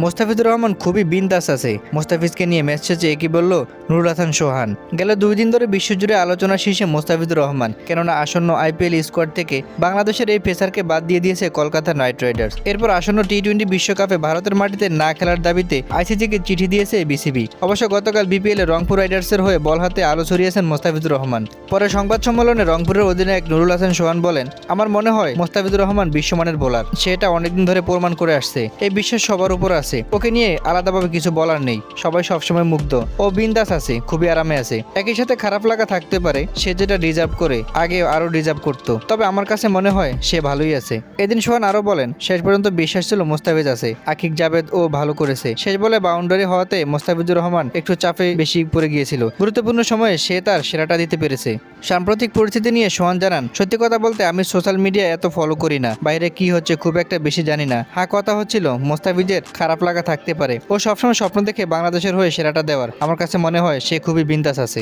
মোস্তাফিজুর রহমান খুবই বিন্দাস আছে। মোস্তাফিজকে নিয়ে ম্যাচ শেষে একই বলল নুরুল হাসান সোহান। গেল 2 দিন ধরে বিশ্বজুড়ে আলোচনা শীর্ষে মোস্তাফিজুর রহমান, কেননা আসন্ন আইপিএল স্কোয়াড থেকে বাংলাদেশের এই পেসারকে বাদ দিয়ে দিয়েছে কলকাতা নাইট রাইডার্স। এরপর আসন্ন টি-20 বিশ্বকাপে ভারতের মাটিতে না খেলার দাবিতে আইসিসিকে চিঠি দিয়েছে বিসিবি। অবশ্য গতকাল বিপিএল এ রংপুর রাইডার্সের হয়ে বল হাতে আলো ছড়িয়েছেন মোস্তাফিজুর রহমান। পরে সংবাদ সম্মেলনে রংপুরের অধিনায়ক নুরুল হাসান সোহান বলেন, আমার মনে হয় মোস্তাফিজুর রহমান বিশ্বমানের বোলার, সেটা অনেকদিন ধরে প্রমাণ করে আসছে। এই বিশ্বাস সবার উপর আছে, ওকে নিয়ে আলাদাভাবে কিছু বলার নেই। সবাই সবসময় মুগ্ধ, ও বিন্দাস আছে, খুবই আরামে আছে। একই সাথে খারাপ লাগা থাকতে পারে, সে যেটা ডিজার্ভ করে আগে আরো ডিজার্ভ করতো, তবে আমার কাছে মনে হয় সে ভালোই আছে। এদিন সোহান আরো বলেন, শেষ পর্যন্ত বিশ্বাস ছিল মোস্তাফিজ আছে, আকিব জাভেদ ও ভালো করেছে। শেষ বলে বাউন্ডারি হওয়াতে মোস্তাফিজুর রহমান একটু চাপে বেশি পড়ে গিয়েছিল, গুরুত্বপূর্ণ সময়ে সে তার সেরাটা দিতে পেরেছে। সাম্প্রতিক পরিস্থিতি নিয়ে সোহান জানান, সত্যি কথা বলতে আমি সোশ্যাল মিডিয়া এত ফলো করি না, বাইরে কি হচ্ছে খুব একটা বেশি জানি না। হ্যাঁ, কথা হচ্ছিল মোস্তাফিজের খারাপ লাগা থাকতে পারে, ও সবসময় স্বপ্ন দেখে বাংলাদেশের হয়ে সেরাটা দেওয়ার। আমার কাছে মনে হয় সে খুবই বিন্দাস আছে।